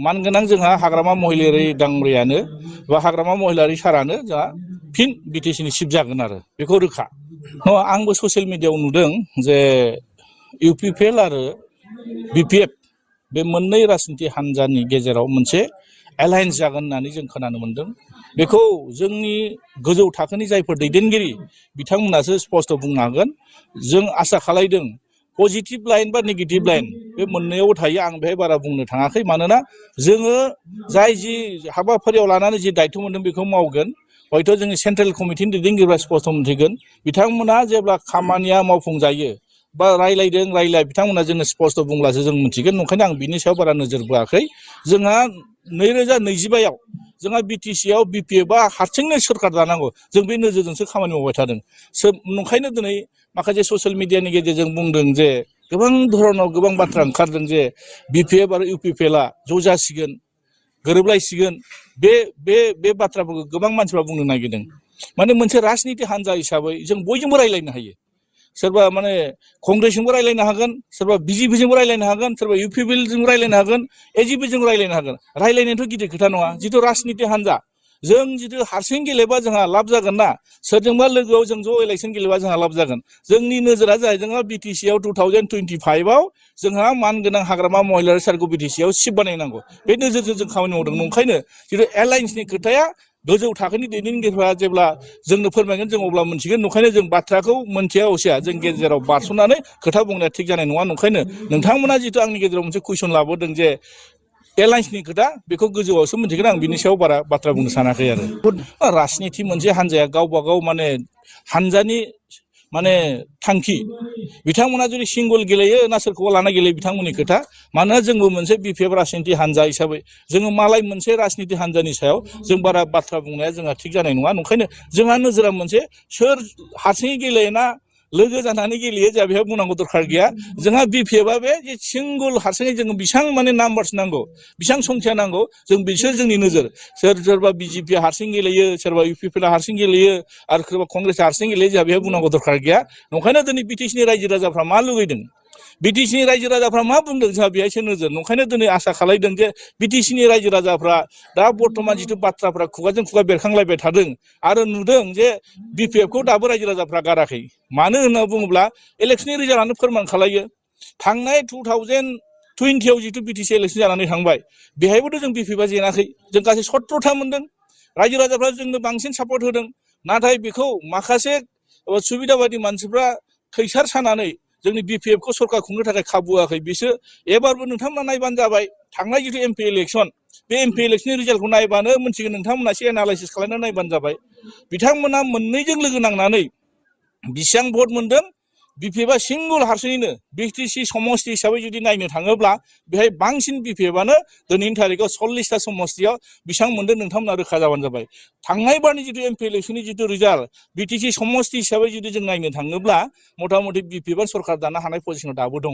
मानगोनां जोंहा हाग्रामा महिलारि दांग्रियानो बा हाग्रामा महिलारि सारानो जोंहा फिन बिटिसिनि चिफ जागोन आरो बेखौ रोखा। आंबो ससियेल मिडियायाव नुदों जे इउपिपिएल आरो बिपिएफ बे मोननै राजनीति हान्जानि गेजेराव मोनसे एलायन्स जागोन होननानै जों खोनानो मोन्दों। बेखौ जोंनि गोजौ थाखोनि जायफोर दैदेनगिरि बिथांमोनासो स्पष्ट बुंनो हागोन। जों आसा खालायदों पजिटिभ लाइन बा नेगेटिभ लाइन बे मोननैयावबो थायो। आं बेहाय बारा बुंनो थाङाखै, मानोना जोङो जाय जि हाबाफारियाव लानानै जि दायथ' मोन्दों बेखौ मावगोन। हयथ' जोंनि सेन्ट्रेल कमिटिनि दैदेनगिरिफ्रा स्पष्ट मोनथिगोन। बिथांमोना जेब्ला खामानिया मावफुंजायो बा रायलाय बिथांमोना जोङो स्पष्ट बुंब्लासो जों मिथिगोन। ओंखायनो आं बिनि सायाव बारा नोजोर बोआखै। जोंहा 2025आव जोंहा बिटिसिआव बिपिएफआ हारसिंनो सोरखार दानांगौ, जों बे नोजोरजोंसो खामानि मावबाय थादों। ओंखायनो दिनै माखासे ससियेल मिडियानि गेजेरजों बुंदों जे गोबां धरनाव गोबां बाथ्रा ओंखारदों जे बिपिएफ आरो इउपिपिएलआ ज' जासिगोन, गोरोबलायसिगोन। बे बाथ्राफोरखौ गोबां मानसिफ्रा बुंनो नागिरदों। माने मोनसे राजनिति हान्जा हिसाबै जों बयजोंबो रायलायनो हायो। सोरबा माने कंग्रेसजोंबो रायलायनो हागोन, सोरबा बिजेपिजोंबो रायलायनो हागोन, सोरबा इउपिपिएलजोंबो रायलायनो हागोन, एजिपिजों रायलायनो हागोन। रायलायनायाथ' गिदिर खोथा नङा। जिथु राजनिति हान्जा जों जिथु हारसिं गेलेबा जोंहा लाब जागोन ना, सोरजोंबा लोगोआव जों ज' इलेक्सन गेलेबा जोंहा लाब जागोन। जोंनि नोजोरा जाहैबाय जोंहा बिटिसिआव 2025आव जोंहा मानगोनां हाग्रामा महिलारि सार्कल बिटिसिआव चिफ बानायनांगौ। बे नोजोरजों जों खामानि मावदों। ओंखायनो जिथु एलायन्सनि खोथाया गोजौ थाखोनि दैदेनगिरिफ्रा जेब्ला जोंनो फोरमायगोन जों अब्ला मोनथिगोन। ओंखायनो जों बाथ्राखौ मोनथिया असिया जों गेजेराव बारस'नानै खोथा बुंनाया थिग जानाय नङा। ओंखायनो नोंथांमोना जिथु आंनि गेजेराव मोनसे कुइसन लाबोदों जे एलायन्सनि खोथा, बेखौ गोजौआवसो मोनथिगोन। आं बिनि सायाव बारा बाथ्रा बुंनो सानाखै आरो। राजनिति मोनसे हान्जाया गावबा गाव माने हान्जानि माने थांखि, बिथांमोना जुदि सिंगल गेलेयो ना सोरखौबा लाना गेलेयो बिथांमोननि खोथा। मानोना जोंबो मोनसे बिपिएफ राजनिति हान्जा हिसाबै जोङो मालाय मोनसे राजनिति हान्जानि सायाव जों बारा बाथ्रा बुंनाया जोंहा थिग जानाय नङा। ओंखायनो जोंहा नोजोरा मोनसे सोर हारसिङै गेलेयोना लोगो जानानै गेलेयो जोंहा बेहाय बुंनांगौ दरखार गैया। जोंहा बिपिएफआ बे जे सिंगल हारसिङै जोङो बेसेबां माने नाम्बार्स नांगौ, बेसेबां संख्या नांगौ, जों बिसोर जोंनि नोजोर। सोरबा बिजेपिआ हारसिं गेलेयो, सोरबा इउपिपिएलआ हारसिं गेलेयो आरो सोरबा कंग्रेसआ हारसिं गेलेयो, जोंहा बेहाय बुंनांगौ दरखार गैया। ओंखायनो दिनै बिटिसिनि रायजो राजाफ्रा मा लुगैदों, बिटिसिनि रायजो राजाफ्रा मा बुंदों, जोंहा बेहायसो नोजोर। ओंखायनो दिनै आसा खालायदों जे बिटिसिनि रायजो राजाफ्रा दा बर्थमान जिथु बाथ्राफ्रा खुगाजों खुगा बेरखांलायबाय थादों आरो नुदों जे बिपिएफखौ दाबो रायजो राजाफ्रा गाराखै। मानो होनना बुङोब्ला इलेक्सननि रिजाल्टआनो फोरमान खालायो। थांनाय 2020आव जिथु बिटिसि इलेक्सन जानानै थांबाय, बेहायबोथ' जों बिपिएफआ जेनाखै। जों गासै 17था मोनदों। रायजो राजाफ्रा जोंनो बांसिन सापर्ट होदों। नाथाय बेखौ माखासे सुबिदा बायदि मानसिफ्रा खैसार सानानै जोंनि बिपिएफखौ सरकार खुंनो थाखाय खाबु होआखै। बिसोर एबारबो नोंथांमोना नायबानो जाबाय, थांनाय जिथु एमपि इलेक्सन, बे एमपि इलेक्सननि रिजाल्टखौ नायबानो मोनथिगोन। नोंथांमोना एसे एनालाइसिस खालामनानै नायबानो जाबाय। बिथांमोना मोननैजों लोगो नांनानै बेसेबां भट मोनदों। बिपिएफआ सिंगल हारसिङैनो बिटिसि समस्ति हिसाबै जुदि नायनो थाङोब्ला बेहाय बांसिन बिपिएफआनो दिनैनि थारिखआव 40टा समस्तियाव बेसेबां मोनदों नोंथांमोना रोखा जाबानो जाबाय। थांनाय बारनि जिथु एमपि इलेक्सननि जिथु रिजाल्ट, बिटिसि समस्ति हिसाबै जुदि जों नायनो थाङोब्ला मथा मथि बिपिएफआ सरकार दानो हानाय पजिसनाव दाबो दङ।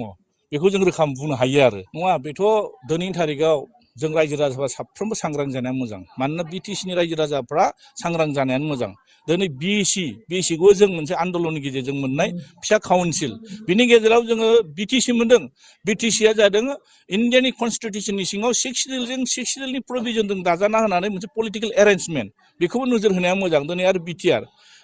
बेखौ जों रोखा बुंनो हायो आरो। नङा, बेथ' दिनैनि थारिखआव जों रायजो राजाफ्रा साफ्रोमबो सांग्रां जानाया मोजां। मानोना बिटिसिनि रायजो राजाफ्रा सांग्रां जानायानो मोजां। दिनै बिएसिखौ जों मोनसे आन्दलननि गेजेरजों मोननाय फिसा काउन्सिल, बिनि गेजेराव जोङो बिटिसि मोनदों। बिटिसिआ जादों इन्डियानि कनस्टिटिउसननि सिङाव 6 सिडिउलनि प्रभिजनजों दाजाना होनानै मोनसे पलिटिकेल एरेन्जमेन्ट। बेखौबो नोजोर होनाया मोजां। दिनै आरो बिटिआर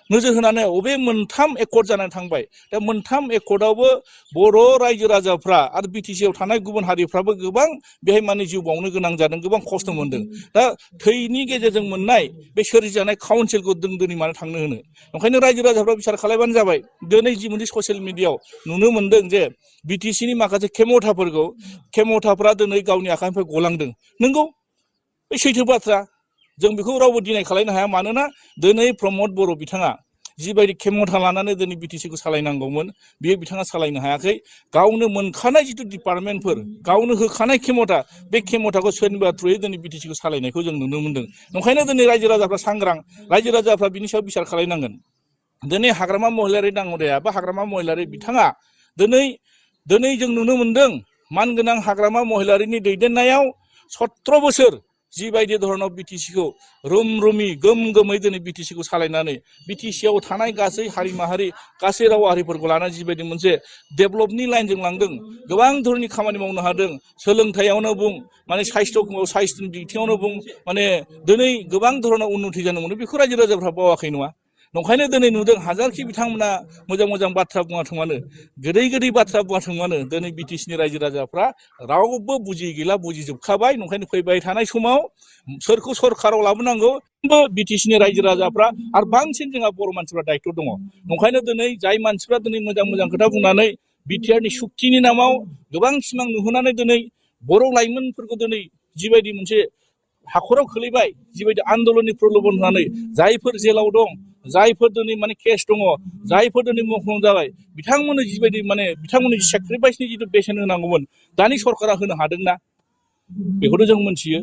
नोजोर होनानै अबे मोनथाम एकर्ड जानानै थांबाय। दा मोनथाम एकर्डआवबो बर' रायजो राजाफ्रा आरो बिटिसिआव थानाय गुबुन हारिफ्राबो गोबां बेहाय माने जिउ बावनो गोनां जादों, गोबां खस्थ' मोनदों। दा थैनि गेजेरजों मोननाय बे सोरजिजानाय काउन्सिलखौ जों दिनै मानो थांनो होनो। ओंखायनो रायजो राजाफ्रा बिसार खालायबानो जाबाय। दिनै जि मोनसे ससियेल मिडियाआव नुनो मोनदों जे बिटिसिनि माखासे खेमथाफ्रा दिनै गावनि आखाइनिफ्राय गलांदों। नंगौ, बे सैथो बाथ्रा। जों बेखौ रावबो डिनाय खालामनो हाया। मानोना दिनै प्रमद बर' बिथाङा जिबायदि खेमथा लानानै दिनै बिटिसिखौ सालायनांगौमोन, बेयो बिथाङा सालायनो हायाखै। गावनो मोनखानाय जिथु डिपार्टमेन्टफोर, गावनो होखानाय खेमथा, बे खेमथाखौ सोरनिबा थ्रुयै दिनै बिटिसिखौ सालायनायखौ जों नुनो मोनदों। ओंखायनो दिनै रायजो राजाफ्रा सांग्रां, रायजो राजाफ्रा बिनि सायाव बिसार खालायनांगोन। दिनै हाग्रामा महिलारि दाङ'रिया बा हाग्रामा महिलारि बिथाङा दिनै जों नुनो मोनदों मानगोनां हाग्रामा महिलारिनि दैदेननायाव 17 बोसोर जिबायदि धरनाव बिटिसिखौ रोमै गोम गोमै दिनै बिटिसिखौ सालायनानै बिटिसिआव थानाय गासै हारि माहारि गासै राव हारिफोरखौ लानानै जिबायदि मोनसे डेभेलपनि लाइनजों लांदों गोबां धरननि खामानि मावनो हादों सोलोंथाइयावनो बुं माने साइस्थ'नि बिथिङावनो बुं माने दिनै गोबां धरनाव उन्नति जानो मोनो बेखौ रायजो राजाफ्रा बावाखै नङा नंखायनो दिनै नुदों हाजारखि बिथांमोना मोजां बाथ्रा बुङाथों मानो गोदै बाथ्रा बुङाथों मानो दिनै बिटिसिनि रायजो राजाफ्रा रावबो बुजियै गैला बुजिजोबखाबाय नंखायनो फैबाय थानाय समाव सोरखौ सरखाराव लाबोनांगौ बिटिसिनि रायजो राजाफ्रा आरो बांसिन जोंहा बर' मानसिफ्रा दायित्व दङ नंखायनो दिनै जाय मानसिफ्रा दिनै मोजां खोथा बुंनानै बिटिआरनि सुक्तिनि नामाव गोबां सिमां नुहोनानै दिनै बर' लाइमोनफोरखौ दिनै जिबायदि मोनसे हाखराव खोलैबाय जिबायदि आन्दलननि प्रलोभन होनानै जायफोर जेलाव दं जायफोर दिनै माने केस दङ जायफोर दिनै मुंख्लं जाबाय बिथांमोननो जिबायदि माने बिथांमोननि सेक्रिफाइसनि जिथु बेसेन होनांगौमोन दानि सरकारा होनो हादोंना बेखौथ' जों मोनथियो